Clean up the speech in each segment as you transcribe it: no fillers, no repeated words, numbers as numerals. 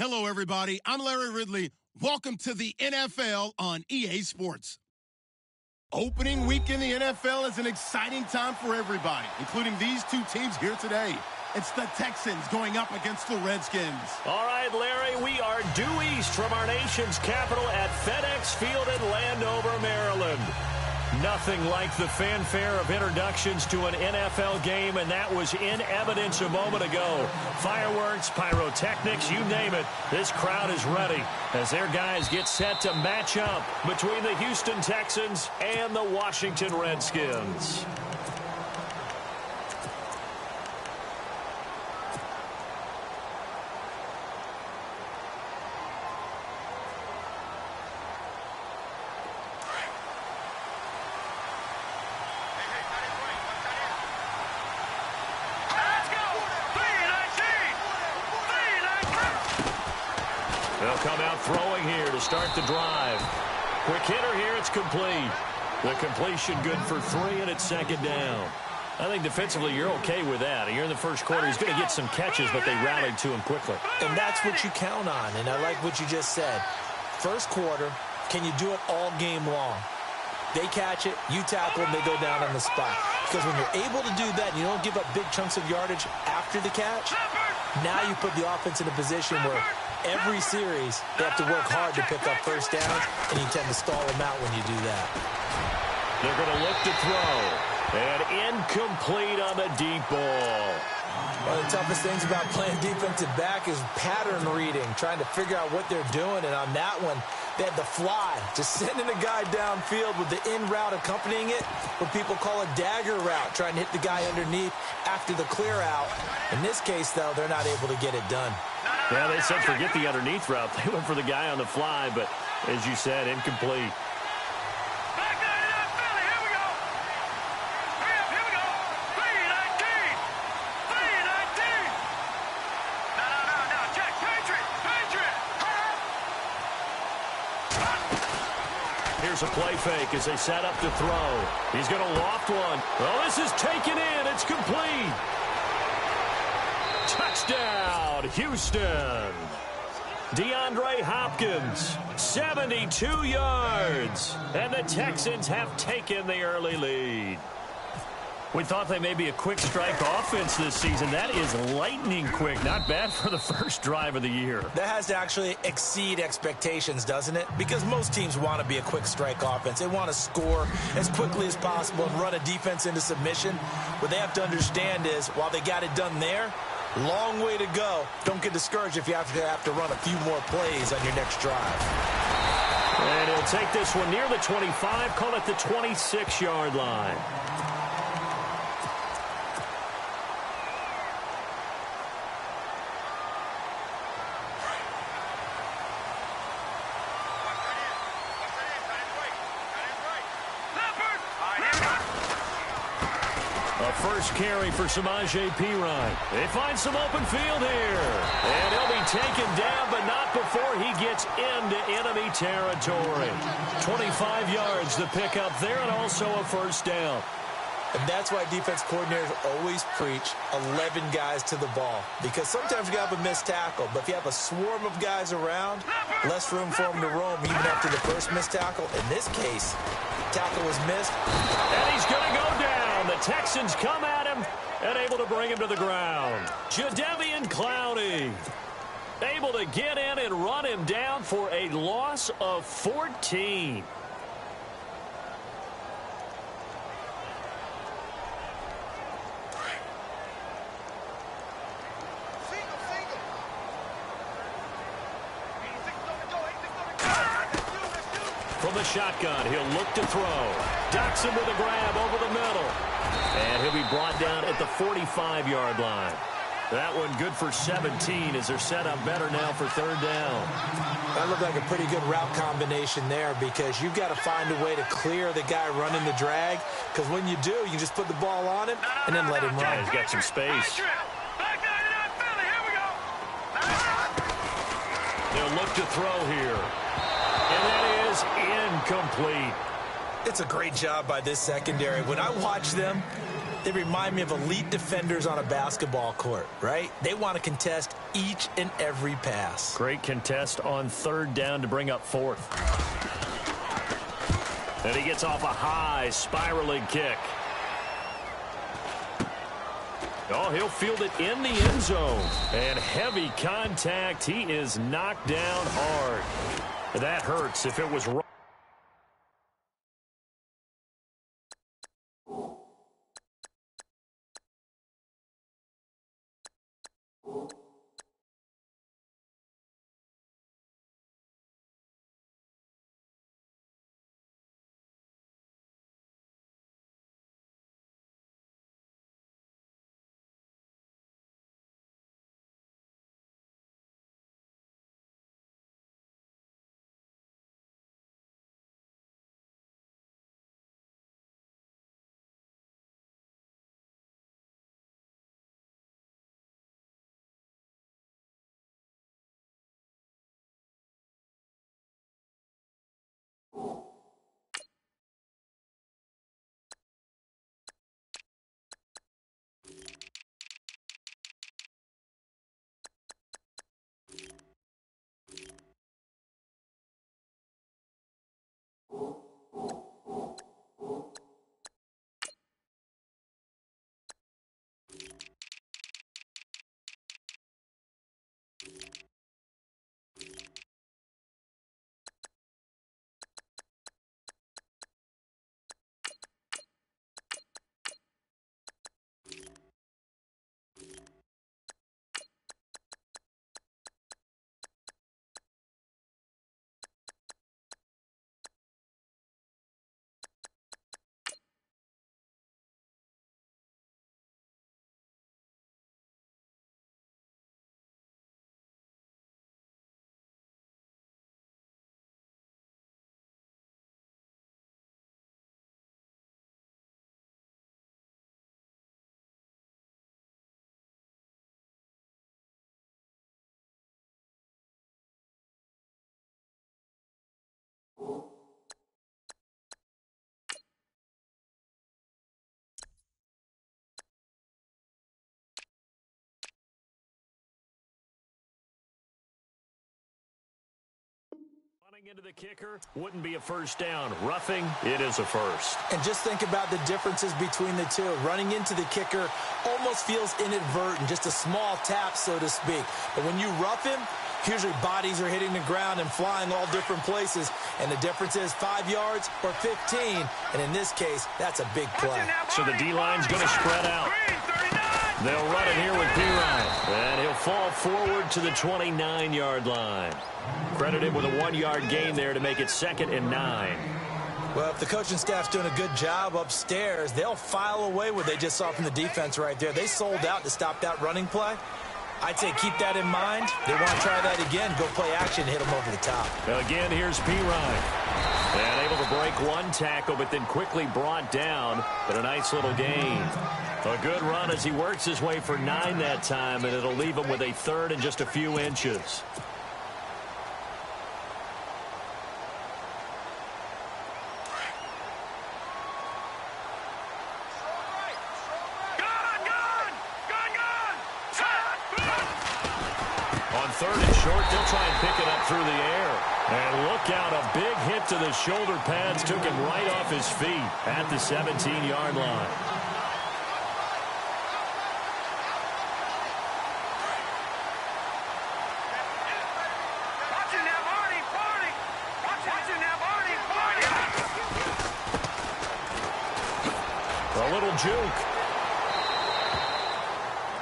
Hello, everybody. I'm Larry Ridley. Welcome to the NFL on EA Sports. Opening week in the NFL is an exciting time for everybody, including these two teams here today. It's the Texans going up against the Redskins. All right, Larry, we are due east from our nation's capital at FedEx Field in Landover, Maryland. Nothing like the fanfare of introductions to an NFL game, and that was in evidence a moment ago. Fireworks, pyrotechnics, you name it. This crowd is ready as their guys get set to match up between the Houston Texans and the Washington Redskins. They'll come out throwing here to start the drive. Quick hitter here, it's complete. The completion good for 3, and it's second down. I think defensively you're okay with that. You're in the first quarter. He's going to get some catches, but they rallied to him quickly. And that's what you count on, and I like what you just said. First quarter, can you do it all game long? They catch it, you tackle them, they go down on the spot. Because when you're able to do that, and you don't give up big chunks of yardage after the catch, now you put the offense in a position where every series, they have to work hard to pick up first downs, and you tend to stall them out when you do that. They're going to look to throw. And incomplete on the deep ball. One of the toughest things about playing defensive back is pattern reading, trying to figure out what they're doing. And on that one, they had the fly, just sending a guy downfield with the in route accompanying it, what people call a dagger route, trying to hit the guy underneath after the clear out. In this case, though, they're not able to get it done. Yeah, they said forget the underneath route. They went for the guy on the fly, but as you said, incomplete. Here's a play fake as they set up to throw. He's going to loft one. Oh, this is taken in. It's complete. Touchdown, Houston. DeAndre Hopkins, 72 yards. And the Texans have taken the early lead. We thought they may be a quick strike offense this season. That is lightning quick. Not bad for the first drive of the year. That has to actually exceed expectations, doesn't it? Because most teams want to be a quick strike offense. They want to score as quickly as possible and run a defense into submission. What they have to understand is, while they got it done there, long way to go. Don't get discouraged if you have to run a few more plays on your next drive. And he'll take this one near the 25, call it the 26-yard line. First carry for Samaje Perine. They find some open field here. And he'll be taken down, but not before he gets into enemy territory. 25 yards to pick up there, and also a first down. And that's why defense coordinators always preach 11 guys to the ball. Because sometimes you have a missed tackle, but if you have a swarm of guys around, less room for them to roam even after the first missed tackle. In this case, tackle was missed. And he's going to go down. The Texans come at him and able to bring him to the ground. Jadeveon Clowney able to get in and run him down for a loss of 14. From the shotgun, he'll look to throw. Ducks him with a grab over the middle. And he'll be brought down at the 45-yard line. That one good for 17 as they're set up better now for third down. That looked like a pretty good route combination there because you've got to find a way to clear the guy running the drag. Because when you do, you just put the ball on him and then let him run. He's got some space. They'll look to throw here. And that is incomplete. It's a great job by this secondary. When I watch them, they remind me of elite defenders on a basketball court, right? They want to contest each and every pass. Great contest on third down to bring up fourth. And he gets off a high spiraling kick. Oh, he'll field it in the end zone. And heavy contact. He is knocked down hard. That hurts if it was wrong. Into the kicker wouldn't be a first down. Roughing, it is a first. And just think about the differences between the two. Running into the kicker almost feels inadvertent, just a small tap, so to speak. But when you rough him, usually bodies are hitting the ground and flying all different places. And the difference is 5 yards or 15. And in this case, that's a big play. So the D-line's going to spread out. They'll run it here with Pirine. And he'll fall forward to the 29-yard line. Credited with a 1-yard gain there to make it 2nd and 9. Well, if the coaching staff's doing a good job upstairs, they'll file away what they just saw from the defense right there. They sold out to stop that running play. I'd say keep that in mind. They want to try that again, go play action, hit them over the top. Again, here's Pirine. And able to break one tackle, but then quickly brought down. But a nice little gain. A good run as he works his way for 9 that time, and it'll leave him with a 3rd and just a few inches. On 3rd and short, they'll try and pick it up through the air. And look out, a big hit to the shoulder pads took him right off his feet at the 17-yard line. A little juke.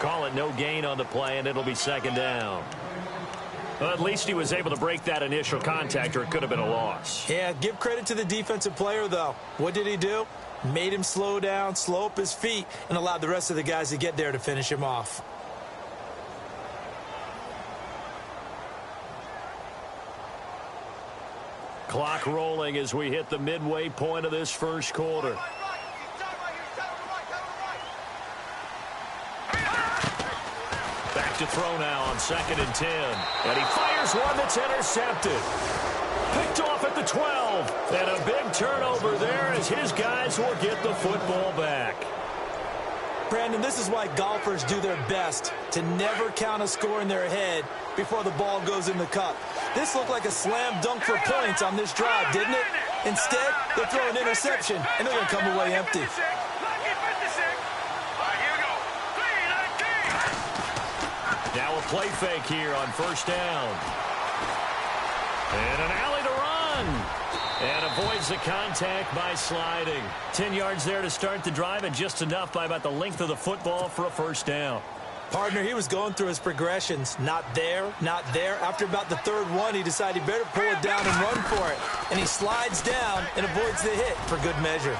Call it no gain on the play, and it'll be 2nd down. Well, at least he was able to break that initial contact, or it could have been a loss. Yeah, give credit to the defensive player, though. What did he do? Made him slow down, slow up his feet, and allowed the rest of the guys to get there to finish him off. Clock rolling as we hit the midway point of this first quarter. Back to throw now on 2nd and 10. And he fires one that's intercepted. Picked off at the 12. And a big turnover there as his guys will get the football back. Brandon, this is why golfers do their best to never count a score in their head before the ball goes in the cup. This looked like a slam dunk for points on this drive, didn't it? Instead, they throw an interception, and they're going to come away empty. Now a play fake here on 1st down. And an alley to run. And avoids the contact by sliding. 10 yards there to start the drive, and just enough by about the length of the football for a 1st down. Partner, he was going through his progressions. Not there, not there. After about the 3rd one, he decided he better pull it down and run for it. And he slides down and avoids the hit for good measure.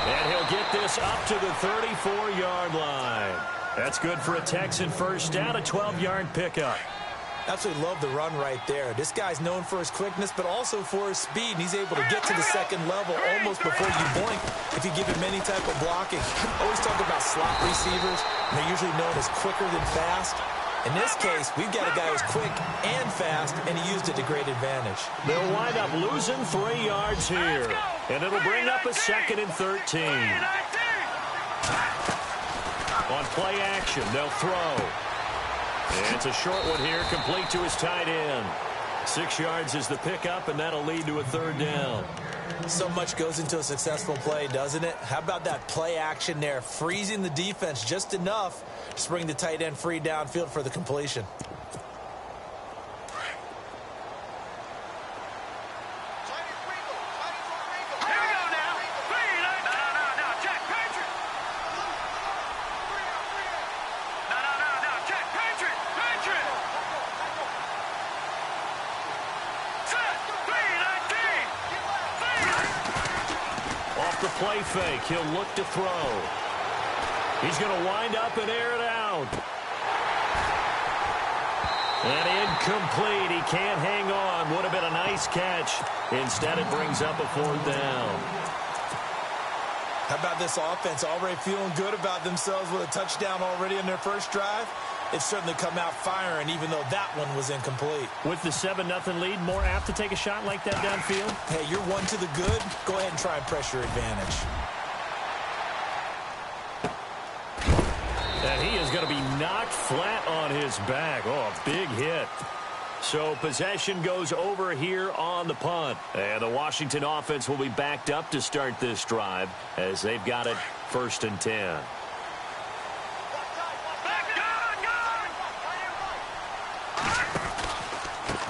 And he'll get this up to the 34-yard line. That's good for a Texan 1st down, a 12-yard pickup. Absolutely love the run right there. This guy's known for his quickness, but also for his speed, and he's able to get to the 2nd level almost before you blink if you give him any type of blocking. Always talk about slot receivers, and they're usually known as quicker than fast. In this case, we've got a guy who's quick and fast, and he used it to great advantage. They'll wind up losing 3 yards here, and it'll bring up a 2nd and 13. On play action, they'll throw. And it's a short one here, complete to his tight end. 6 yards is the pickup, and that'll lead to a 3rd down. So much goes into a successful play, doesn't it? How about that play action there, freezing the defense just enough to bring the tight end free downfield for the completion. The play fake, he'll look to throw. He's going to wind up and air it out. And incomplete. He can't hang on. Would have been a nice catch. Instead, it brings up a 4th down. How about this offense already feeling good about themselves with a touchdown already in their 1st drive? It's certainly come out firing, even though that one was incomplete. With the 7-0 lead, more apt to take a shot like that downfield? Hey, you're one to the good. Go ahead and try and press your advantage. And he is going to be knocked flat on his back. Oh, a big hit. So possession goes over here on the punt. And the Washington offense will be backed up to start this drive as they've got it 1st and 10.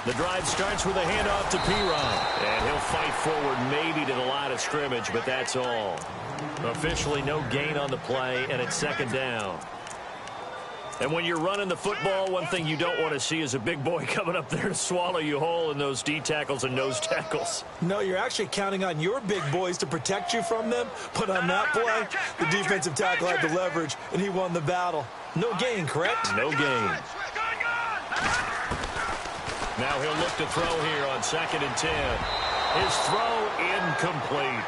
The drive starts with a handoff to Piron. And he'll fight forward maybe to the line of scrimmage, but that's all. Officially no gain on the play, and it's 2nd down. And when you're running the football, one thing you don't want to see is a big boy coming up there to swallow you whole in those D tackles and nose tackles. No, you're actually counting on your big boys to protect you from them. But on that play, the defensive tackle had the leverage, and he won the battle. No gain, correct? No gain. Now he'll look to throw here on 2nd and 10. His throw incomplete.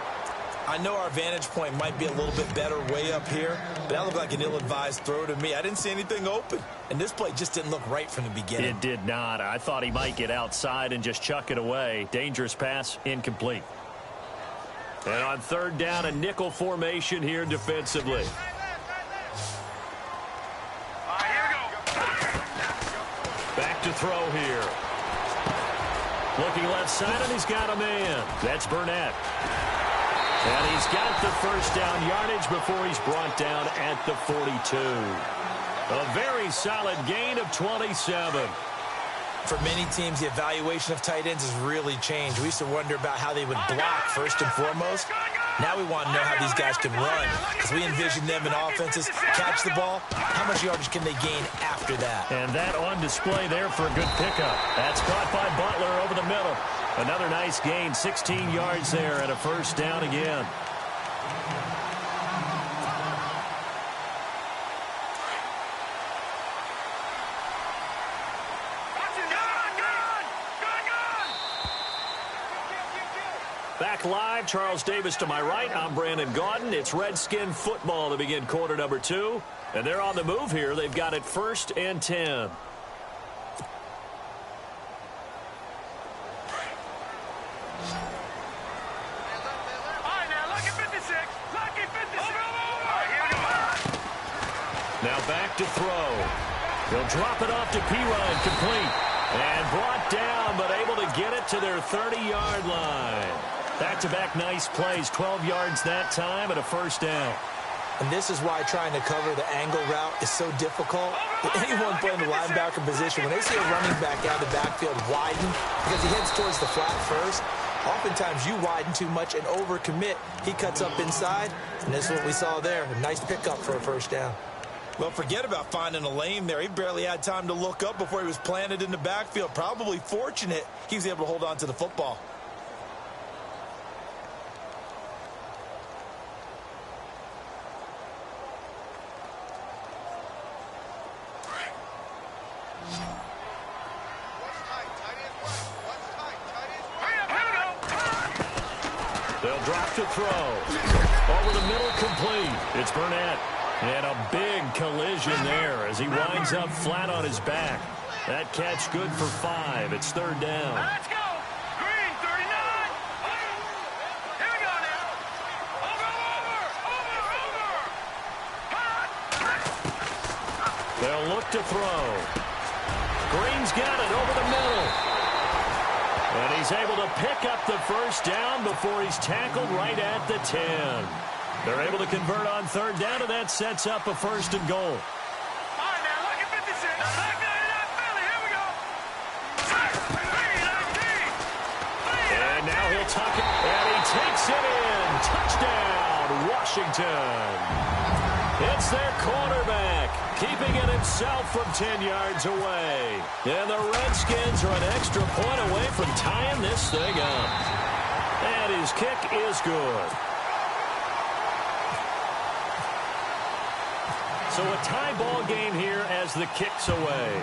I know our vantage point might be a little bit better way up here, but that looked like an ill-advised throw to me. I didn't see anything open, and this play just didn't look right from the beginning. It did not. I thought he might get outside and just chuck it away. Dangerous pass, incomplete. And on 3rd down, a nickel formation here defensively. Back to throw here. Looking left side, and he's got a man. That's Burnett. And he's got the 1st down yardage before he's brought down at the 42. A very solid gain of 27. For many teams, the evaluation of tight ends has really changed. We used to wonder about how they would block first and foremost. Now we want to know how these guys can run, because we envision them in offenses catch the ball. How much yardage can they gain after that? And that on display there for a good pickup. That's caught by Butler over the middle. Another nice gain, 16 yards there and a 1st down again. Back live, Charles Davis to my right. I'm Brandon Gaudin. It's Redskin football to begin quarter number 2. And they're on the move here. They've got it 1st and 10. Now back to throw. He'll drop it off to Pirine, complete. And brought down, but able to get it to their 30-yard line. Back-to-back nice plays, 12 yards that time and a 1st down. And this is why trying to cover the angle route is so difficult. Anyone playing the linebacker position, when they see a running back out of the backfield widen because he heads towards the flat first, oftentimes you widen too much and overcommit. He cuts up inside, and this is what we saw there. A nice pickup for a 1st down. Well, forget about finding a lane there. He barely had time to look up before he was planted in the backfield. Probably fortunate he was able to hold on to the football. They'll drop to throw. Over the middle, complete. It's Burnett. And a big collision there as he winds up flat on his back. That catch good for 5. It's 3rd down. Let's go. Green, 39. Here we go now. Over. They'll look to throw. Green's got it over the middle. And he's able to pick up the 1st down before he's tackled right at the 10. They're able to convert on 3rd down, and that sets up a 1st and goal. All right, now, look at 56. Back there, Philly. Here we go. 3, 19. And now he'll tuck it, and he takes it in. Touchdown, Washington. It's their quarterback, keeping it himself from 10 yards away. And the Redskins are an extra point away from tying this thing up. And his kick is good. So a tie ball game here as the kick's away.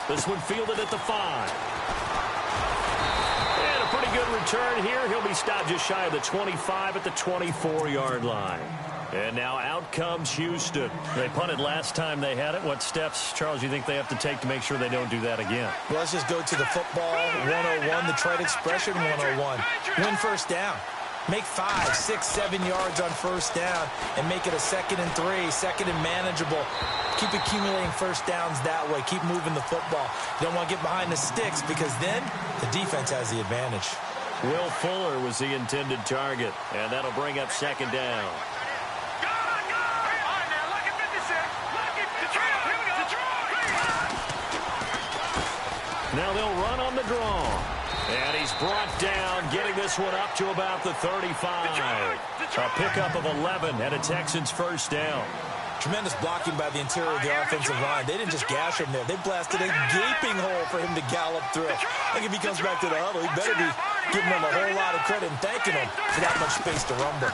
This one fielded at the 5. And a pretty good return here. He'll be stopped just shy of the 25 at the 24-yard line. And now out comes Houston. They punted last time they had it. What steps, Charles, you think they have to take to make sure they don't do that again? Well, let's just go to the football 101, the trade expression 101. Win 1st down. Make 5, 6, 7 yards on 1st down and make it a 2nd and 3, 2nd and manageable. Keep accumulating 1st downs that way. Keep moving the football. You don't want to get behind the sticks because then the defense has the advantage. Will Fuller was the intended target, and that'll bring up 2nd down. Now they'll run on the draw. And he's brought down, getting this one up to about the 35. A pickup of 11 and a Texans 1st down. Tremendous blocking by the interior of the offensive line. They didn't just gash him there. They blasted a gaping hole for him to gallop through. I think if he comes back to the huddle, he better be giving them a whole lot of credit and thanking him for that much space to rumble.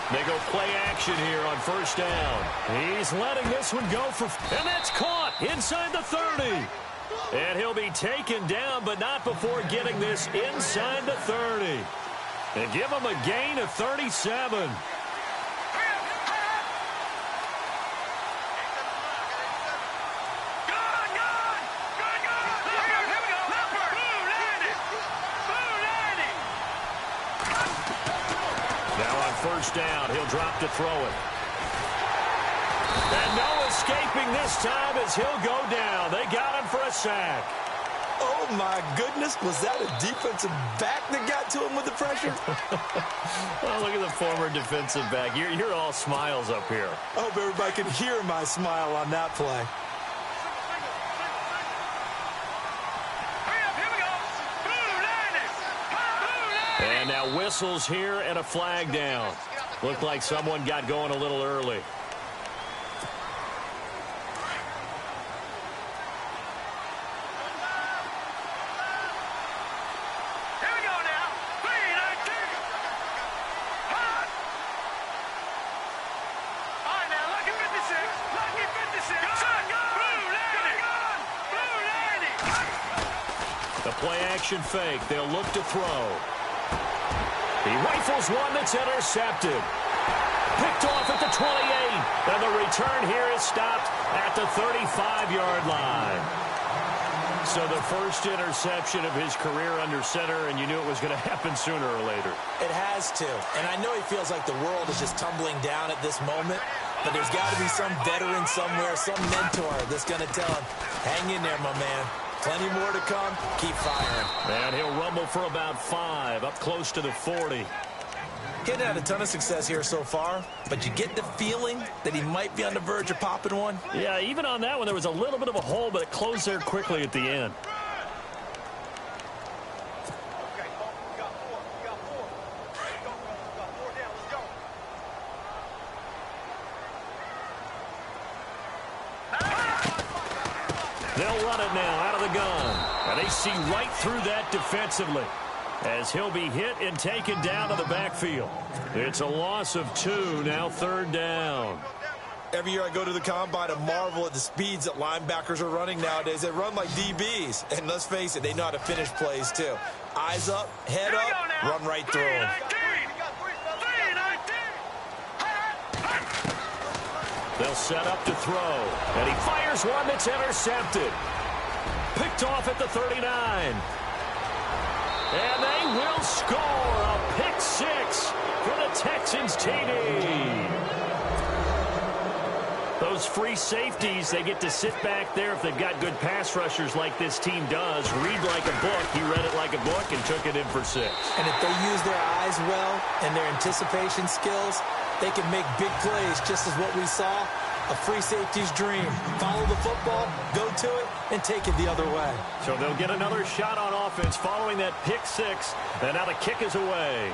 They go play action here on 1st down. He's letting this one go for... And that's caught inside the 30. And he'll be taken down, but not before getting this inside the 30. And give him a gain of 37. Now on 1st down, he'll drop to throw it. And no escaping this time as he'll go down. They got him for a sack. Oh, my goodness. Was that a defensive back that got to him with the pressure? Well, look at the former defensive back. You're all smiles up here. I hope everybody can hear my smile on that play. And now whistles here and a flag down. Looked like someone got going a little early. The play action fake. They'll look to throw. He rifles one that's intercepted. Picked off at the 28. And the return here is stopped at the 35-yard line. So the first interception of his career under center, and you knew it was going to happen sooner or later. It has to. And I know he feels like the world is just tumbling down at this moment, but there's got to be some veteran somewhere, some mentor that's going to tell him, hang in there, my man. Plenty more to come. Keep firing. And he'll rumble for about 5, up close to the 40. Getting had a ton of success here so far, but you get the feeling that he might be on the verge of popping one. Yeah, even on that one, there was a little bit of a hole, but it closed there quickly at the end. They'll run it now out of the gun. And they see right through that defensively, as he'll be hit and taken down to the backfield. It's a loss of 2, now 3rd down. Every year I go to the combine and marvel at the speeds that linebackers are running nowadays. They run like DBs. And let's face it, they know how to finish plays too. Eyes up, head up, run right through them. They'll set up to throw. And he fires one that's intercepted. Picked off at the 39. And they will score a pick 6 for the Texans TD. Those free safeties, they get to sit back there if they've got good pass rushers like this team does. Read like a book. He read it like a book and took it in for 6. And if they use their eyes well and their anticipation skills, they can make big plays, just as what we saw. A free safety's dream. Follow the football, go to it, and take it the other way. So they'll get another shot on offense following that pick 6. And now the kick is away.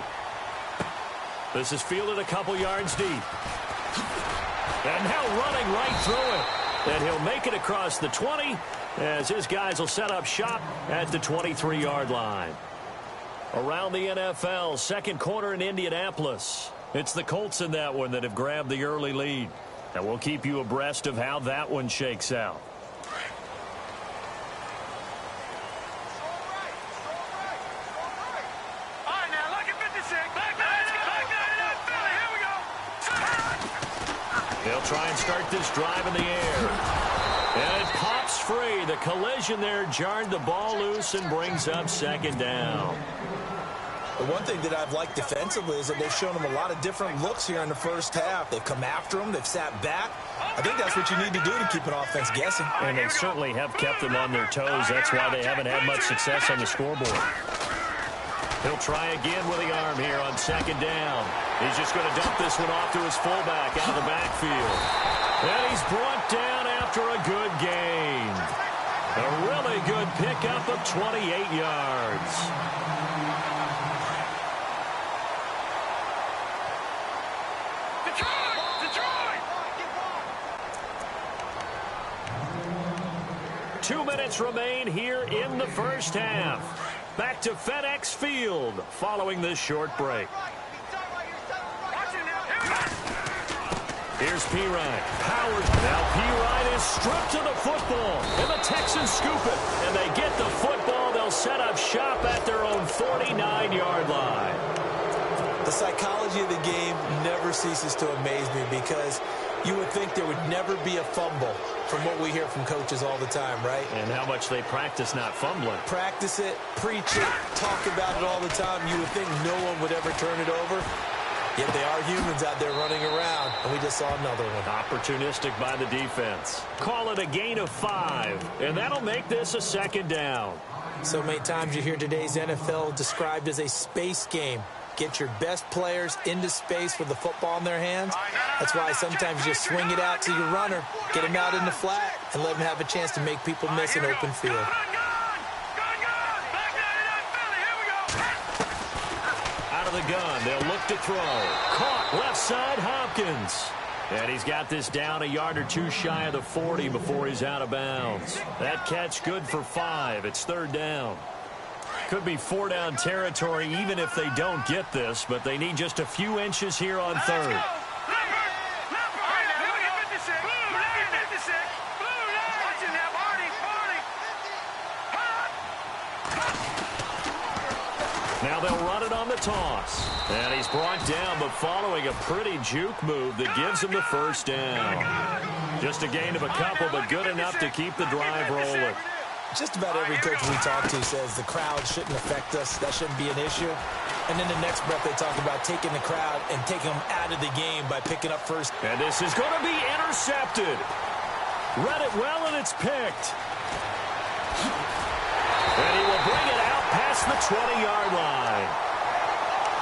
This is fielded a couple yards deep. And now running right through it. And he'll make it across the 20 as his guys will set up shop at the 23-yard line. Around the NFL, second quarter in Indianapolis. It's the Colts in that one that have grabbed the early lead. And we'll keep you abreast of how that one shakes out. All right, now look at 56. Here we go. They'll try and start this drive in the air. And it pops free. The collision there jarred the ball loose and brings up 2nd down. The one thing that I've liked defensively is that they've shown them a lot of different looks here in the first half. They've come after them. They've sat back. I think that's what you need to do to keep an offense guessing. And they certainly have kept them on their toes. That's why they haven't had much success on the scoreboard. He'll try again with the arm here on 2nd down. He's just going to dump this one off to his fullback out of the backfield. And he's brought down after a good gain. A really good pickup of 28 yards. Detroit! 2 minutes remain here in the first half. Back to FedEx Field following this short break. Here's Pirine. Howard. Now Pirine is stripped to the football. And the Texans scoop it. And they get the football. They'll set up shop at their own 49-yard line. The psychology of the game never ceases to amaze me, because you would think there would never be a fumble from what we hear from coaches all the time, right? And how much they practice not fumbling. Practice it, preach it, talk about it all the time. You would think no one would ever turn it over. Yet they are humans out there running around, and we just saw another one. Opportunistic by the defense. Call it a gain of 5, and that'll make this a 2nd down. So many times you hear today's NFL described as a space game. Get your best players into space with the football in their hands. That's why sometimes you just swing it out to your runner, get him out in the flat, and let him have a chance to make people miss an open field. Out of the gun, they'll look to throw. Caught left side, Hopkins. And he's got this down a yard or 2 shy of the 40 before he's out of bounds. That catch good for 5. It's 3rd down. Could be 4-down territory even if they don't get this, but they need just a few inches here on 3rd. Now they'll run it on the toss. And he's brought down, but following a pretty juke move that gives him the first down. Just a gain of a couple, but good enough to keep the drive rolling. Just about every coach we talk to says the crowd shouldn't affect us. That shouldn't be an issue. And in the next breath, they talk about taking the crowd and taking them out of the game by picking up first. And this is going to be intercepted. Read it well, and it's picked. And he will bring it out past the 20-yard line.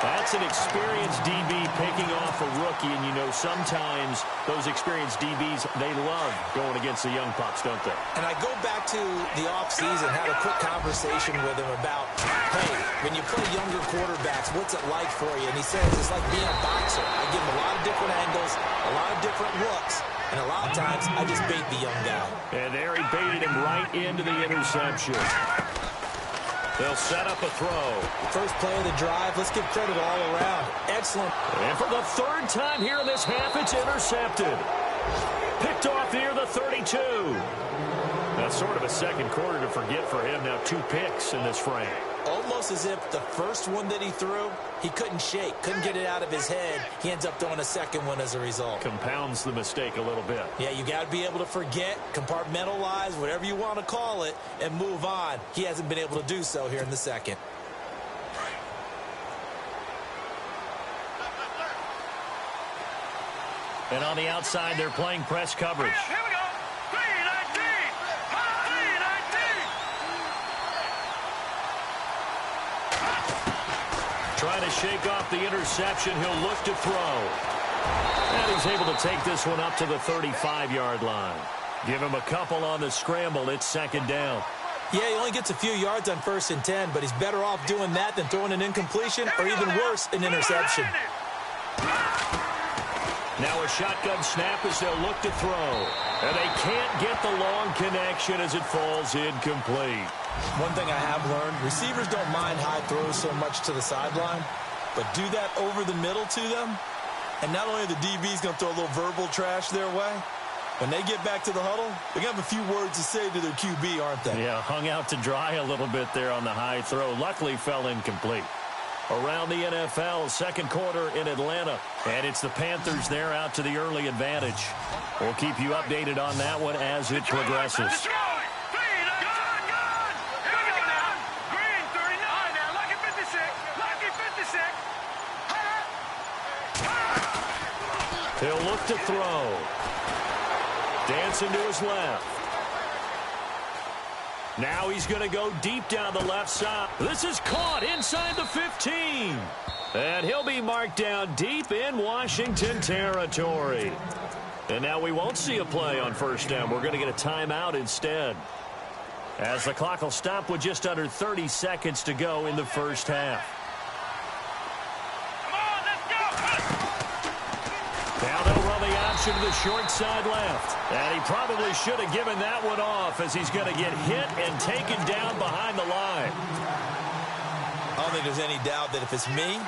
That's an experienced DB picking off a rookie, and you know sometimes those experienced DBs, they love going against the young pups, don't they? And I go back to the offseason, had a quick conversation with him about, hey, when you play younger quarterbacks, what's it like for you? And he says it's like being a boxer. I give him a lot of different angles, a lot of different looks, and a lot of times I just bait the young guy. And there he baited him right into the interception. They'll set up a throw. First play of the drive. Let's give credit all around. Excellent. And for the third time here in this half, it's intercepted. Picked off near the 32. That's sort of a second quarter to forget for him. Now 2 picks in this frame. Almost as if the first one that he threw, he couldn't shake, couldn't get it out of his head. He ends up throwing a second one as a result. Compounds the mistake a little bit. Yeah, you got to be able to forget, compartmentalize, whatever you want to call it, and move on. He hasn't been able to do so here in the second. And on the outside, they're playing press coverage. Here we go. 3-19. 3-19. Trying to shake off the interception. He'll look to throw. And he's able to take this one up to the 35-yard line. Give him a couple on the scramble. It's second down. Yeah, he only gets a few yards on 1st and 10, but he's better off doing that than throwing an incompletion or even worse, an interception. Now a shotgun snap as they'll look to throw. And they can't get the long connection as it falls incomplete. One thing I have learned, receivers don't mind high throws so much to the sideline, but do that over the middle to them, and not only are the DBs going to throw a little verbal trash their way, when they get back to the huddle, they're going to have a few words to say to their QB, aren't they? Yeah, hung out to dry a little bit there on the high throw. Luckily fell incomplete. Around the NFL, second quarter in Atlanta. And it's the Panthers there out to the early advantage. We'll keep you updated on that one as it progresses. He'll look to throw. Dancing to his left. Now he's going to go deep down the left side. This is caught inside the 15. And he'll be marked down deep in Washington territory. And now we won't see a play on first down. We're going to get a timeout instead, as the clock will stop with just under 30 seconds to go in the first half. Now they'll run the option to the short side left. And he probably should have given that one off, as he's going to get hit and taken down behind the line. I don't think there's any doubt that if it's me,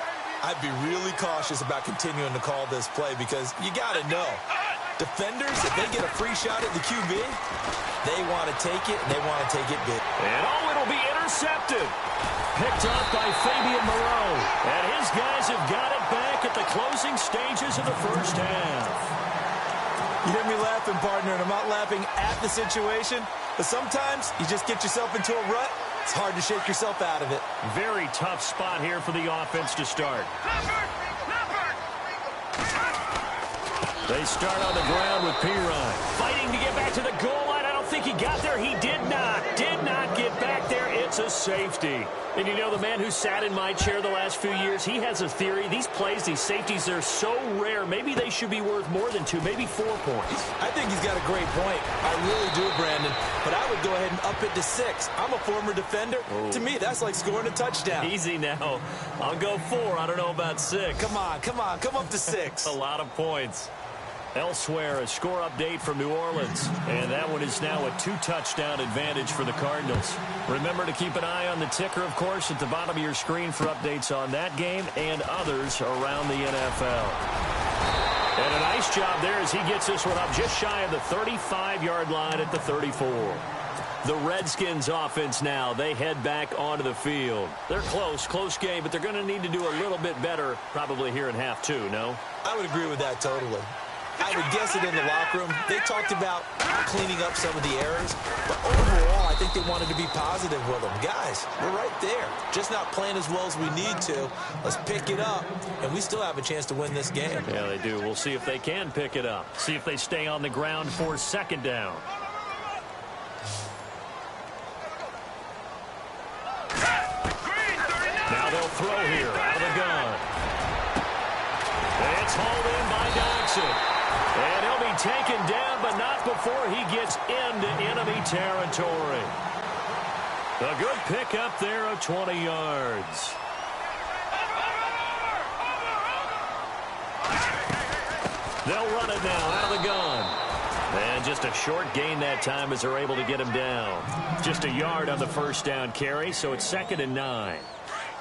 I'd be really cautious about continuing to call this play, because you got to know, defenders, if they get a free shot at the QB, they want to take it, and they want to take it big. And it'll be intercepted. Picked up by Fabian Moreau. And his guys have got it back at the closing stages of the first half. You hear me laughing, partner, and I'm not laughing at the situation, but sometimes you just get yourself into a rut. It's hard to shake yourself out of it. Very tough spot here for the offense to start. They start on the ground with Pirine. Fighting to get back to the goal line. I don't think he got there. He did not get back there. It's a safety. And you know, the man who sat in my chair the last few years, he has a theory. These plays, these safeties, they're so rare. Maybe they should be worth more than 2, maybe 4 points. I think he's got a great point. I really do, Brandon. But I would go ahead and up it to 6. I'm a former defender. Oh. To me, that's like scoring a touchdown. Easy now. I'll go 4. I don't know about 6. Come on. Come up to 6. A lot of points. Elsewhere, a score update from New Orleans. And that one is now a 2-touchdown advantage for the Cardinals. Remember to keep an eye on the ticker, of course, at the bottom of your screen for updates on that game and others around the NFL. And a nice job there as he gets this one up just shy of the 35-yard line at the 34. The Redskins offense now, they head back onto the field. They're close game, but they're going to need to do a little bit better probably here in half two, no? I would agree with that totally. I would guess it in the locker room. They talked about cleaning up some of the errors, but overall, I think they wanted to be positive with them. Guys, we're right there. Just not playing as well as we need to. Let's pick it up, and we still have a chance to win this game. Yeah, they do. We'll see if they can pick it up. See if they stay on the ground for second down. Now they'll throw here out of the gun. It's hauled in by Dodson. And he'll be taken down, but not before he gets into enemy territory. A good pickup there of 20 yards. They'll run it now out of the gun. And just a short gain that time as they're able to get him down. Just a yard on the first down carry, so it's 2nd and 9.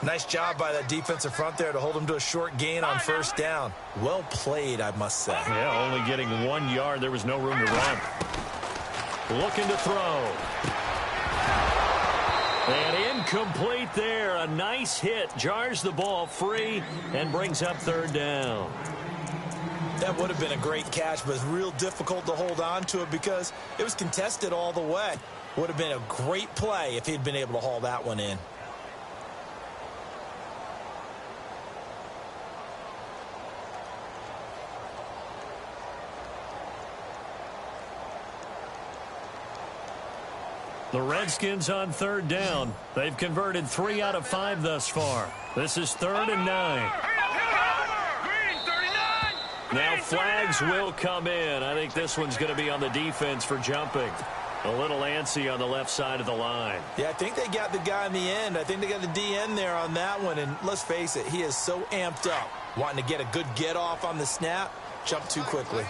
Nice job by that defensive front there to hold him to a short gain on first down. Well played, I must say. Yeah, only getting 1 yard. There was no room to run. Looking to throw. And incomplete there. A nice hit. Jars the ball free and brings up 3rd down. That would have been a great catch, but it's real difficult to hold on to it because it was contested all the way. Would have been a great play if he'd been able to haul that one in. The Redskins on 3rd down. They've converted 3 out of 5 thus far. This is 3rd and 9. Now flags will come in. I think this one's going to be on the defense for jumping. A little antsy on the left side of the line. Yeah, I think they got the guy in the end. I think they got the DN there on that one. And let's face it, he is so amped up. Wanting to get a good get off on the snap. Jump too quickly.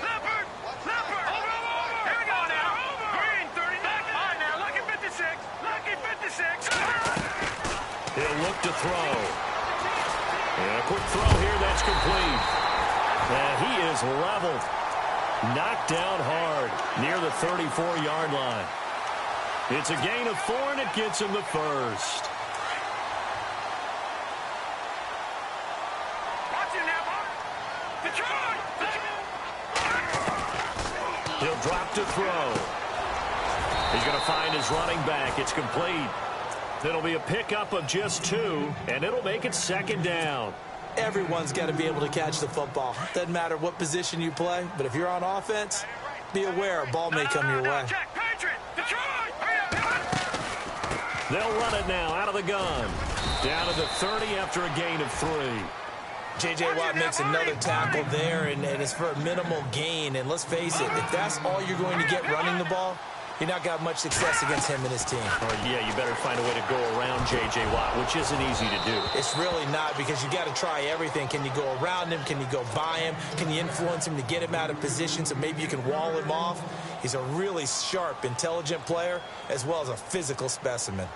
He'll look to throw. And a quick throw here, that's complete. And he is leveled. Knocked down hard near the 34-yard line. It's a gain of 4, and it gets him the first. He'll drop to throw. He's going to find his running back. It's complete. It'll be a pickup of just 2, and it'll make it 2nd down. Everyone's got to be able to catch the football. Doesn't matter what position you play, but if you're on offense, be aware a ball may come your way. They'll run it now out of the gun. Down to the 30 after a gain of 3. J.J. Watt makes another tackle there, and it's for a minimal gain. And let's face it, if that's all you're going to get running the ball, you're not going to have much success against him and his team. Oh, yeah, you better find a way to go around J.J. Watt, which isn't easy to do. It's really not, because you got to try everything. Can you go around him? Can you go by him? Can you influence him to get him out of position so maybe you can wall him off? He's a really sharp, intelligent player, as well as a physical specimen.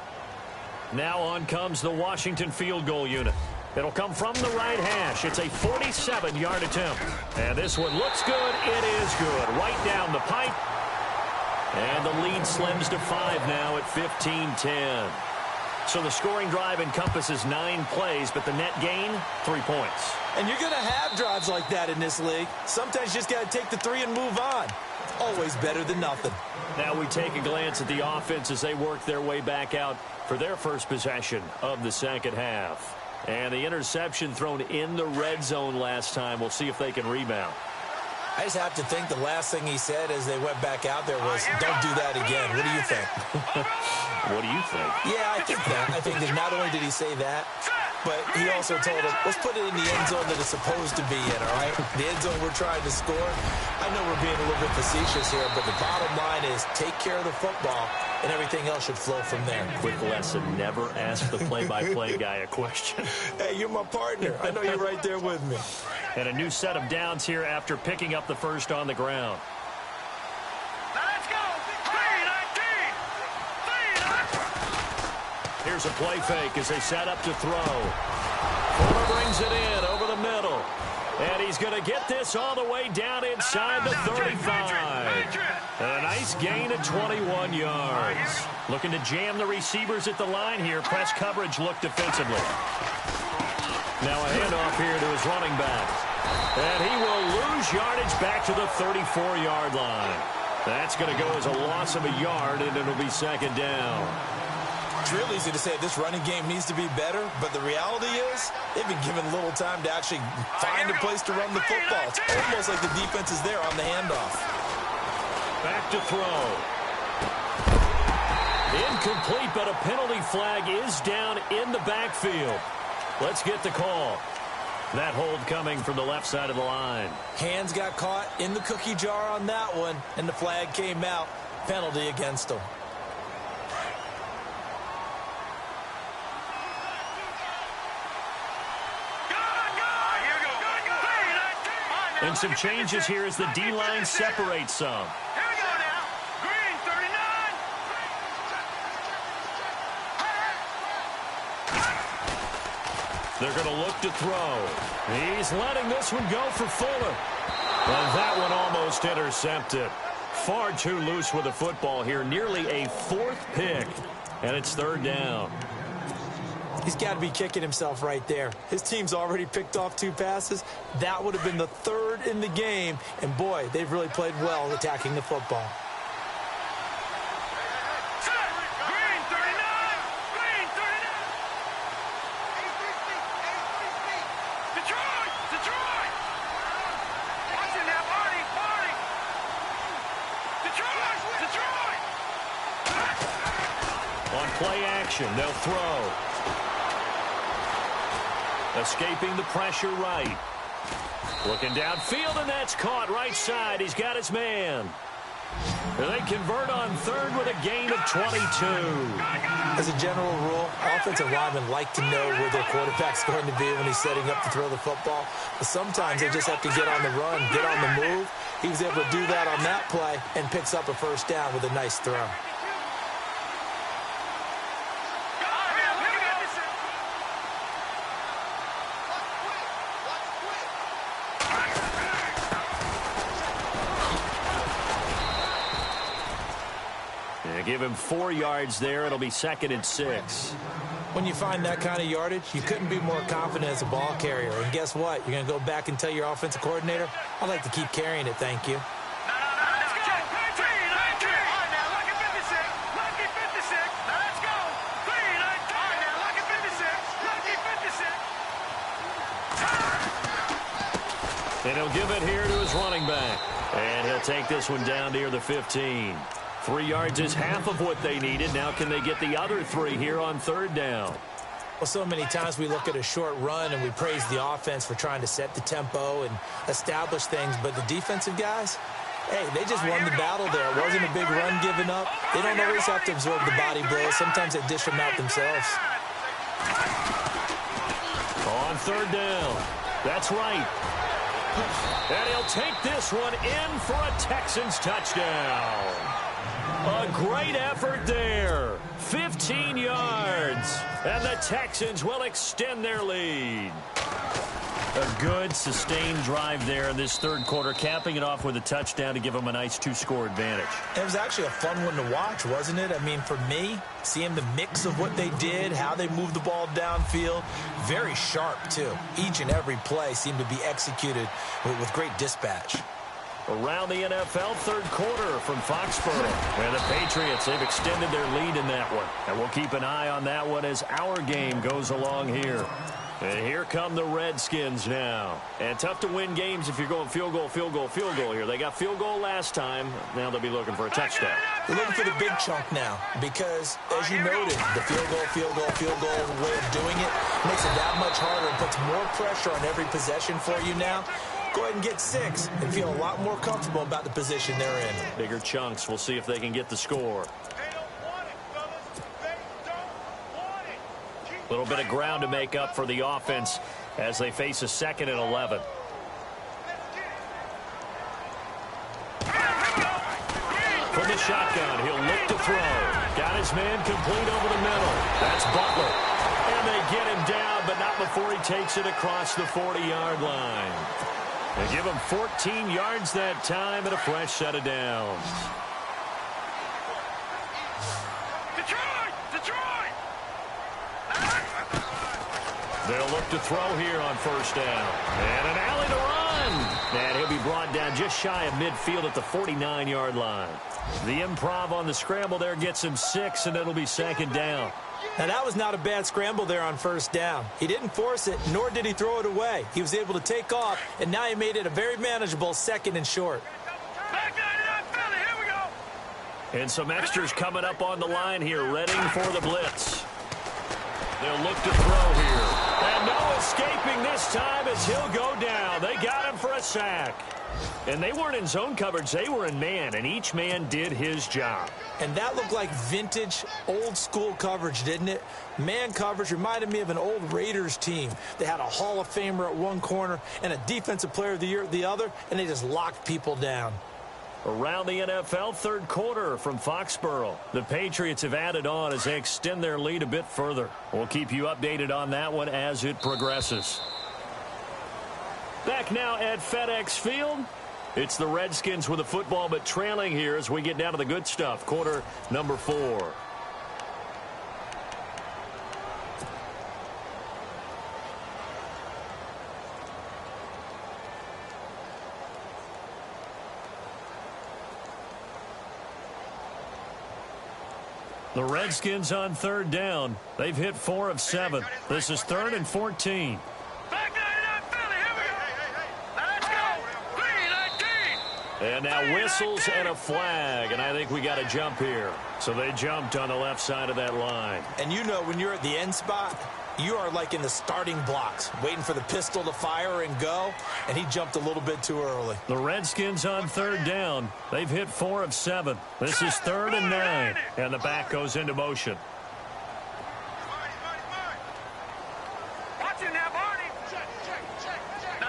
Now on comes the Washington field goal unit. It'll come from the right hash. It's a 47-yard attempt. And this one looks good. It is good. Right down the pipe. And the lead slims to 5 now at 15-10. So the scoring drive encompasses 9 plays, but the net gain, 3 points. And you're going to have drives like that in this league. Sometimes you just got to take the 3 and move on. Always better than nothing. Now we take a glance at the offense as they work their way back out for their first possession of the second half. And the interception thrown in the red zone last time. We'll see if they can rebound. I just have to think the last thing he said as they went back out there was, don't do that again. What do you think? What do you think? Yeah, I think that. I think that not only did he say that, but he also told him, let's put it in the end zone that it's supposed to be in, all right? The end zone we're trying to score. I know we're being a little bit facetious here, but the bottom line is take care of the football, and everything else should flow from there. Quick lesson, never ask the play-by-play guy a question. Hey, you're my partner. I know you're right there with me. And a new set of downs here after picking up the first on the ground. Let's go. 3-19. Here's a play fake as they set up to throw. Fuller brings it in over the middle. And he's going to get this all the way down inside the 35. A nice gain of 21 yards. Looking to jam the receivers at the line here. Press coverage look defensively. Now a handoff here to his running back. And he will lose yardage back to the 34-yard line. That's going to go as a loss of a yard, and it'll be second down. It's real easy to say this running game needs to be better, but the reality is they've been given little time to actually find a place to run the football. It's almost like the defense is there on the handoff. Back to throw. Incomplete, but a penalty flag is down in the backfield. Let's get the call. That hold coming from the left side of the line. Hands got caught in the cookie jar on that one, and the flag came out. Penalty against them. And some changes here as the D-line separates some. Here we go now. Green, 39. They're going to look to throw. He's letting this one go for Fuller. And that one almost intercepted. Far too loose with the football here. Nearly a fourth pick. And it's third down. He's got to be kicking himself right there. His team's already picked off 2 passes. That would have been the third in the game. And, boy, they've really played well attacking the football. Green, 39. Green, 39. Detroit, Detroit. Watch it now, Barney, Barney. Detroit, Detroit. On play action, they'll throw. Escaping the pressure right. Looking downfield, and that's caught right side. He's got his man. And they convert on third with a gain of 22. As a general rule, offensive linemen like to know where their quarterback's going to be when he's setting up to throw the football. But sometimes they just have to get on the run, get on the move. He was able to do that on that play and picks up a first down with a nice throw. Give him 4 yards there. It'll be second and 6. When you find that kind of yardage, you couldn't be more confident as a ball carrier. And guess what? You're going to go back and tell your offensive coordinator, I'd like to keep carrying it, thank you. And he'll give it here to his running back. And he'll take this one down near the 15. 3 yards is half of what they needed. Now can they get the other 3 here on third down? Well, so many times we look at a short run and we praise the offense for trying to set the tempo and establish things. But the defensive guys, hey, they just won the battle there. It wasn't a big run given up. They don't always have to absorb the body blows. Sometimes they dish them out themselves. On third down. That's right. And he'll take this one in for a Texans touchdown. A great effort there. 15 yards. And the Texans will extend their lead. A good, sustained drive there in this third quarter, capping it off with a touchdown to give them a nice 2-score advantage. It was actually a fun one to watch, wasn't it? I mean, for me, seeing the mix of what they did, how they moved the ball downfield, very sharp, too. Each and every play seemed to be executed with great dispatch. Around the NFL, third quarter from Foxborough. And the Patriots, they've extended their lead in that one. And we'll keep an eye on that one as our game goes along here. And here come the Redskins now. And tough to win games if you're going field goal, field goal, field goal here. They got field goal last time. Now they'll be looking for a touchdown. They're looking for the big chunk now because, as you noted, the field goal way of doing it makes it that much harder and puts more pressure on every possession for you now. Go ahead and get 6 and feel a lot more comfortable about the position they're in. Bigger chunks. We'll see if they can get the score. A little bit of ground to make up for the offense as they face a 2nd and 11. From the shotgun, he'll look to throw. Got his man complete over the middle. That's Butler. And they get him down, but not before he takes it across the 40-yard line. They give him 14 yards that time and a fresh set of downs. Detroit! They'll look to throw here on first down. And an alley to run. And he'll be brought down just shy of midfield at the 49-yard line. The improv on the scramble there gets him 6, and it'll be second down. Now, that was not a bad scramble there on first down. He didn't force it, nor did he throw it away. He was able to take off, and now he made it a very manageable second and short. Back 99, Philly, here we go. And some extras coming up on the line here, ready for the blitz. They'll look to throw here. And no escaping this time as he'll go down. They got him for a sack. And they weren't in zone coverage. They were in man, and each man did his job. And that looked like vintage, old-school coverage, didn't it? Man coverage reminded me of an old Raiders team. They had a Hall of Famer at one corner and a Defensive Player of the Year at the other, and they just locked people down. Around the NFL, third quarter from Foxborough. The Patriots have added on as they extend their lead a bit further. We'll keep you updated on that one as it progresses. Back now at FedEx Field. It's the Redskins with the football, but trailing here as we get down to the good stuff. Quarter number 4. The Redskins on third down. They've hit 4 of 7. This is 3rd and 14. Back 99, Philly, here we go. Let's go. 3-19. And now whistles and a flag, and I think we got a jump here. So they jumped on the left side of that line. And you know, when you're at the end spot, you are like in the starting blocks, waiting for the pistol to fire and go, and he jumped a little bit too early. The Redskins on third down. They've hit 4 of 7. This is 3rd and 9, and the back goes into motion. Watch it now, Barney. Check. No.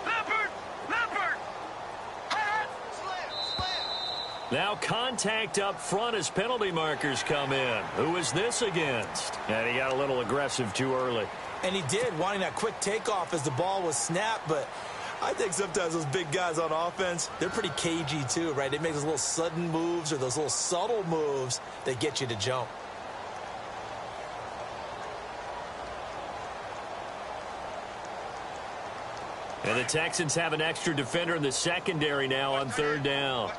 Leopard. Now contact up front as penalty markers come in. Who is this against? And he got a little aggressive too early. And he did, wanting that quick takeoff as the ball was snapped, but I think sometimes those big guys on offense, they're pretty cagey too, right? They make those little sudden moves or those little subtle moves that get you to jump. And the Texans have an extra defender in the secondary now on third down.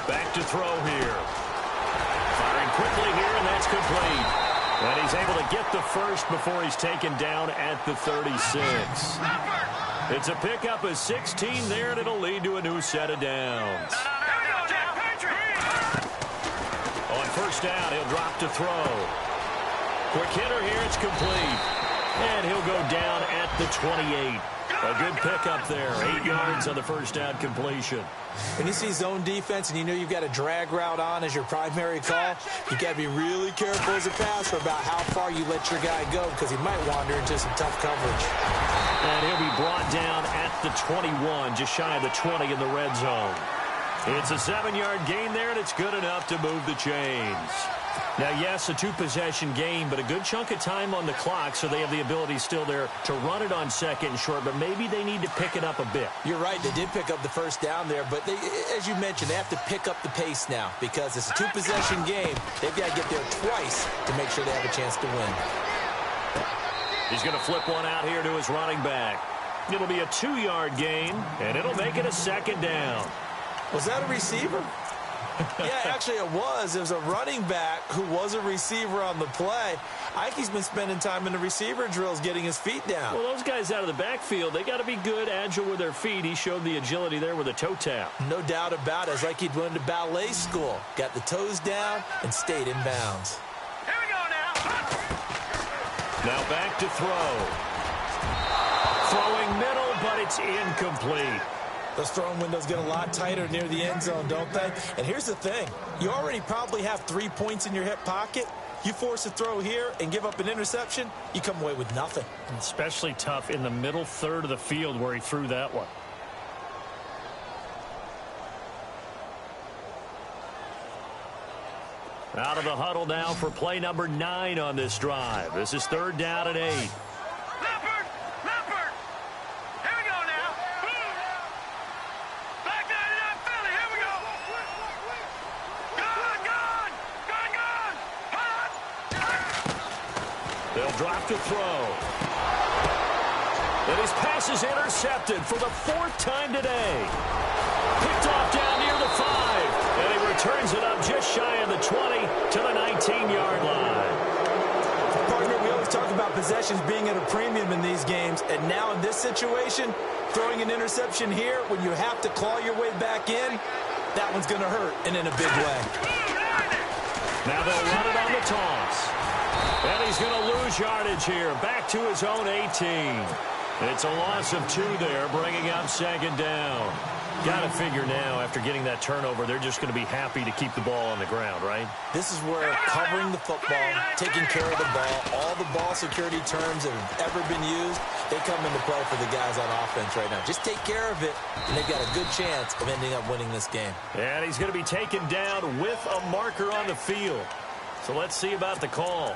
Back to throw here. Firing quickly here, and that's complete. And he's able to get the first before he's taken down at the 36. It's a pickup of 16 there, and it'll lead to a new set of downs. On first down, he'll drop to throw. Quick hitter here, it's complete. And he'll go down at the 28. A good pickup there, 8 yards on the first down completion. When you see zone defense and you know you've got a drag route on as your primary call, you got to be really careful as a passer about how far you let your guy go because he might wander into some tough coverage. And he'll be brought down at the 21, just shy of the 20 in the red zone. It's a 7-yard gain there, and it's good enough to move the chains. Now, yes, a 2-possession game, but a good chunk of time on the clock, so they have the ability still there to run it on second and short, but maybe they need to pick it up a bit. You're right. They did pick up the first down there, but they, as you mentioned, they have to pick up the pace now because it's a 2-possession game. They've got to get there twice to make sure they have a chance to win. He's going to flip one out here to his running back. It'll be a 2-yard gain, and it'll make it a second down. Was that a receiver? Yeah, actually it was. It was a running back who was a receiver on the play. Ike's been spending time in the receiver drills getting his feet down. Well, those guys out of the backfield, they got to be good, agile with their feet. He showed the agility there with a toe tap. No doubt about it. It's like he'd went to ballet school. Got the toes down and stayed in bounds. Here we go now. Now back to throw. Throwing middle, but it's incomplete. Those throwing windows get a lot tighter near the end zone, don't they? And here's the thing. You already probably have 3 points in your hip pocket. You force a throw here and give up an interception, you come away with nothing. Especially tough in the middle third of the field where he threw that one. Out of the huddle now for play number 9 on this drive. This is 3rd down and 8. Leopard. Here we go now. dropped to throw. And his pass is intercepted for the 4th time today. Picked off down near the 5. And he returns it up just shy of the 20 to the 19-yard line. Partner, we always talk about possessions being at a premium in these games. And now in this situation, throwing an interception here when you have to claw your way back in, that one's going to hurt and in a big way. Now they'll run it on the toss. And he's going to lose yardage here. Back to his own 18. It's a loss of 2 there, bringing up 2nd down. Got to figure now, after getting that turnover, they're just going to be happy to keep the ball on the ground, right? This is where covering the football, taking care of the ball, all the ball security terms that have ever been used, they come into play for the guys on offense right now. Just take care of it, and they've got a good chance of ending up winning this game. And he's going to be taken down with a marker on the field. So let's see about the call.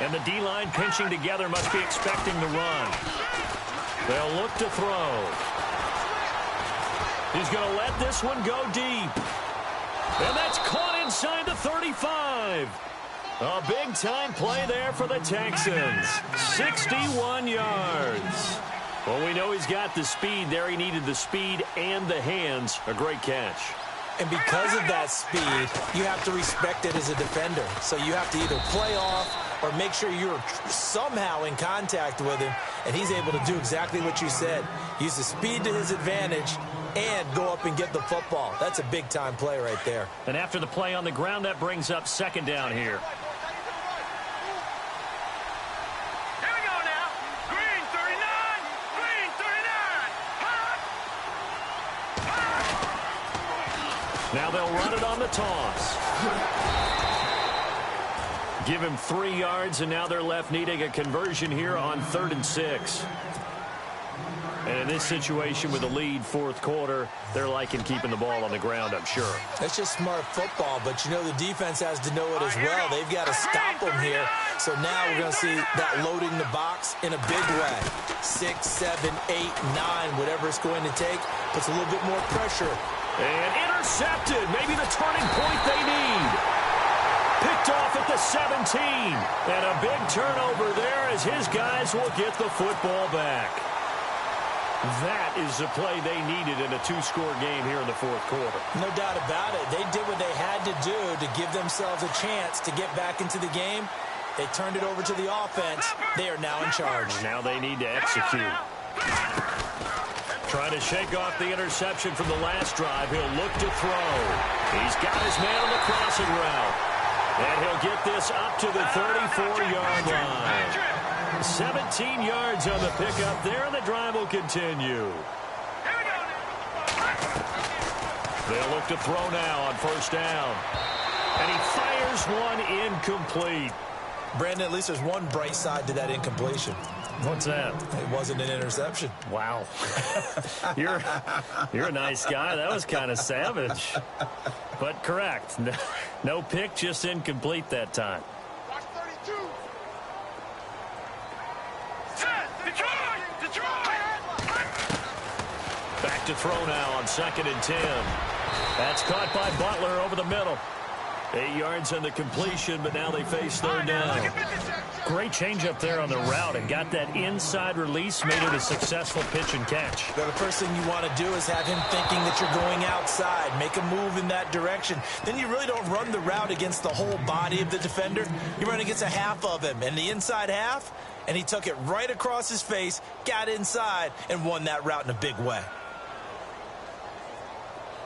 And the D-line pinching together must be expecting the run. They'll look to throw. He's going to let this one go deep. And that's caught inside the 35. A big-time play there for the Texans. 61 yards. Well, we know he's got the speed there. He needed the speed and the hands. A great catch. And because of that speed, you have to respect it as a defender. So you have to either play off or make sure you're somehow in contact with him, and he's able to do exactly what you said. Use the speed to his advantage and go up and get the football. That's a big-time play right there. And after the play on the ground, that brings up 2nd down here. Here we go now. Green 39. Green 39. Now they'll run it on the toss. Give him 3 yards, and now they're left needing a conversion here on 3rd and 6. And in this situation with the lead 4th quarter, they're liking keeping the ball on the ground, I'm sure. That's just smart football, but you know the defense has to know it as well. They've got to stop them here. So now we're going to see that loading the box in a big way. 6, 7, 8, 9, whatever it's going to take, puts a little bit more pressure. And intercepted, maybe the turning point they need. Picked off at the 17. And a big turnover there as his guys will get the football back. That is the play they needed in a 2-score game here in the 4th quarter. No doubt about it. They did what they had to do to give themselves a chance to get back into the game. They turned it over to the offense. They are now in charge. Now they need to execute. Trying to shake off the interception from the last drive. He'll look to throw. He's got his man on the crossing route. And he'll get this up to the 34-yard line. 17 yards on the pickup there, and the drive will continue. They'll look to throw now on 1st down. And he fires one incomplete. Brandon, at least there's one bright side to that incompletion. What's that? It wasn't an interception. Wow. You're a nice guy. That was kind of savage. But correct. No pick, just incomplete that time. Watch 32. Detroit. Back to throw now on 2nd and 10. That's caught by Butler over the middle. 8 yards on the completion, but now they face 3rd down. Great change up there on the route and got that inside release, made it a successful pitch and catch. Now, the first thing you want to do is have him thinking that you're going outside, make a move in that direction. Then you really don't run the route against the whole body of the defender. You run against a half of him, and the inside half, and he took it right across his face, got inside, and won that route in a big way.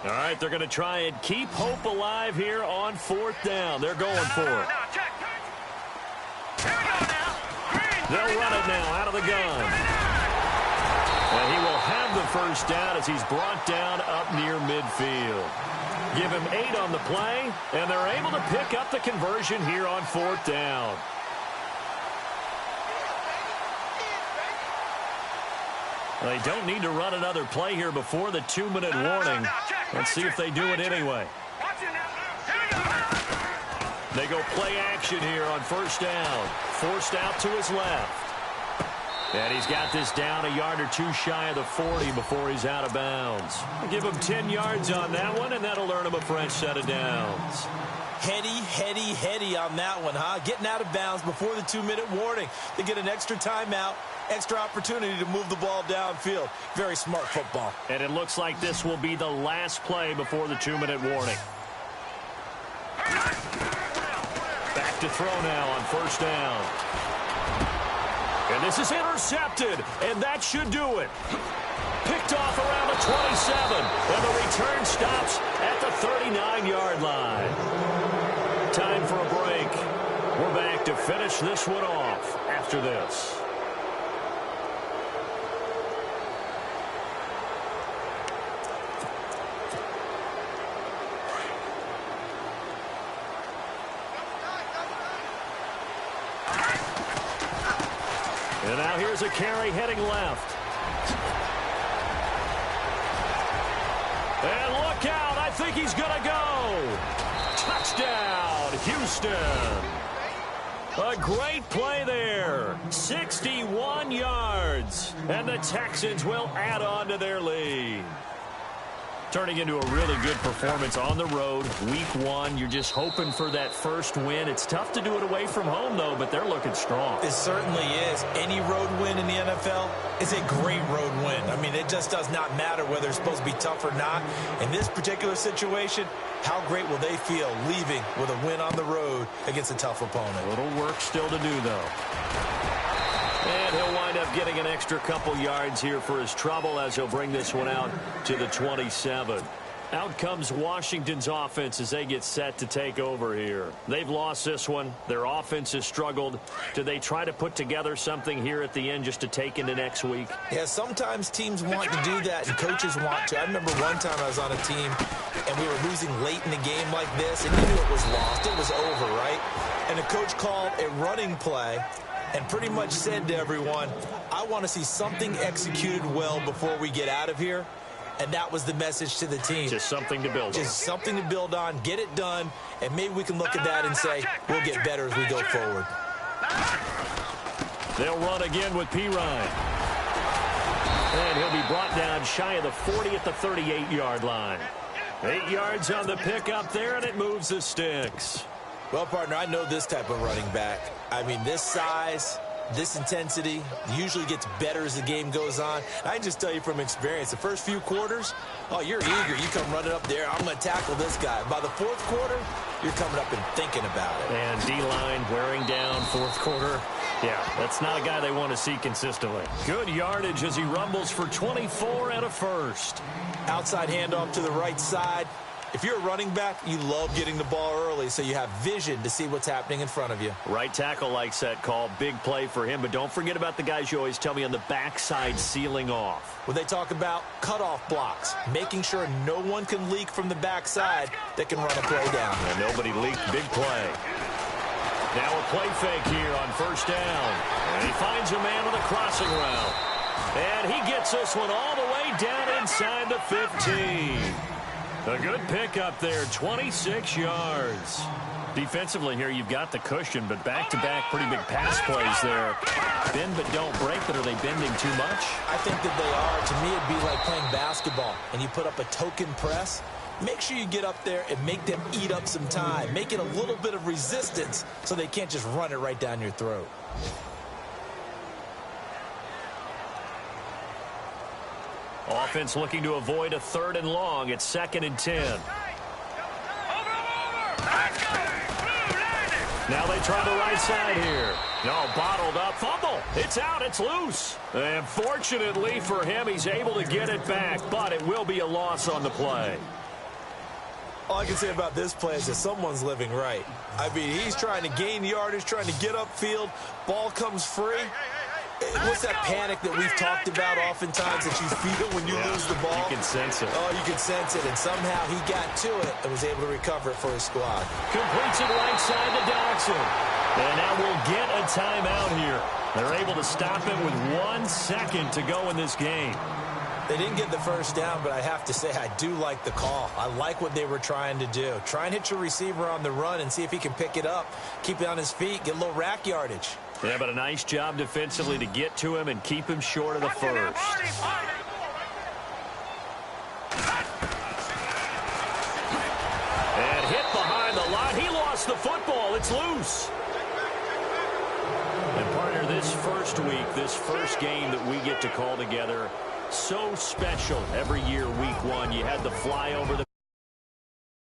All right, they're going to try and keep hope alive here on 4th down. They're going for it. They'll run it now out of the gun. And he will have the first down as he's brought down up near midfield. Give him 8 on the play, and they're able to pick up the conversion here on 4th down. They don't need to run another play here before the 2-minute warning. Let's see if they do it anyway. They go play action here on 1st down. Forced out to his left. And he's got this down a yard or two shy of the 40 before he's out of bounds. Give him 10 yards on that one, and that'll earn him a fresh set of downs. Heady on that one, huh? Getting out of bounds before the 2-minute warning. They get an extra timeout, extra opportunity to move the ball downfield. Very smart football. And it looks like this will be the last play before the 2-minute warning. Back to throw now on 1st down. And this is intercepted, and that should do it. Picked off around the 27, and the return stops at the 39-yard line. Time for a break. We're back to finish this one off after this. And now here's a carry heading left. And look out. I think he's going to go. Touchdown, Houston. A great play there. 61 yards. And the Texans will add on to their lead. Turning into a really good performance on the road. Week 1, you're just hoping for that first win. It's tough to do it away from home, though, but they're looking strong. It certainly is. Any road win in the NFL is a great road win. I mean, it just does not matter whether it's supposed to be tough or not. In this particular situation, how great will they feel leaving with a win on the road against a tough opponent? A little work still to do, though. And he'll wind up getting an extra couple yards here for his trouble as he'll bring this one out to the 27. Out comes Washington's offense as they get set to take over here. They've lost this one. Their offense has struggled. Do they try to put together something here at the end just to take into next week? Yeah, sometimes teams want to do that and coaches want to. I remember one time I was on a team and we were losing late in the game like this, and you knew it was lost. It was over, right? And the coach called a running play and pretty much said to everyone, I want to see something executed well before we get out of here. And that was the message to the team. Just something to build on. Just something to build on, get it done, and maybe we can look at that and say, we'll get better as we go forward. They'll run again with Pirine. And he'll be brought down shy of the 40 at the 38-yard line. 8 yards on the pickup there, and it moves the sticks. Well, partner, I know this type of running back. I mean, this size, this intensity usually gets better as the game goes on. I can just tell you from experience, the first few quarters, oh, you're eager. You come running up there, I'm going to tackle this guy. By the fourth quarter, you're coming up and thinking about it. And D-line wearing down fourth quarter. Yeah, that's not a guy they want to see consistently. Good yardage as he rumbles for 24 and a first. Outside handoff to the right side. If you're a running back, you love getting the ball early so you have vision to see what's happening in front of you. Right tackle likes that call. Big play for him. But don't forget about the guys you always tell me on the backside sealing off. When they talk about cutoff blocks, making sure no one can leak from the backside that can run a play down. And nobody leaked. Big play. Now a play fake here on first down. And he finds a man on the crossing route. And he gets this one all the way down inside the 15. A good pickup there, 26 yards. Defensively here, you've got the cushion, but back-to-back pretty big pass plays there. Bend but don't break, but are they bending too much? I think that they are. To me, it'd be like playing basketball, and you put up a token press. Make sure you get up there and make them eat up some time. Make it a little bit of resistance so they can't just run it right down your throat. Offense looking to avoid a 3rd and long. It's 2nd and 10. Now they try the right side here. No, bottled up. Fumble. It's out. It's loose. And fortunately for him, he's able to get it back, but it will be a loss on the play. All I can say about this play is that someone's living right. I mean, he's trying to gain yardage, trying to get upfield. Ball comes free. What's that panic that we've talked about oftentimes that you feel when you lose the ball? You can sense it. Oh, you can sense it. And somehow he got to it and was able to recover it for his squad. Completes it right side to Dodson. And now we'll get a timeout here. They're able to stop it with 1 second to go in this game. They didn't get the first down, but I have to say I do like the call. I like what they were trying to do. Try and hit your receiver on the run and see if he can pick it up, keep it on his feet, get a little rack yardage. Yeah, but a nice job defensively to get to him and keep him short of the first. And hit behind the line. He lost the football. It's loose. And partner, this first week, this first game that we get to call together, so special every year, week one. You had the fly over the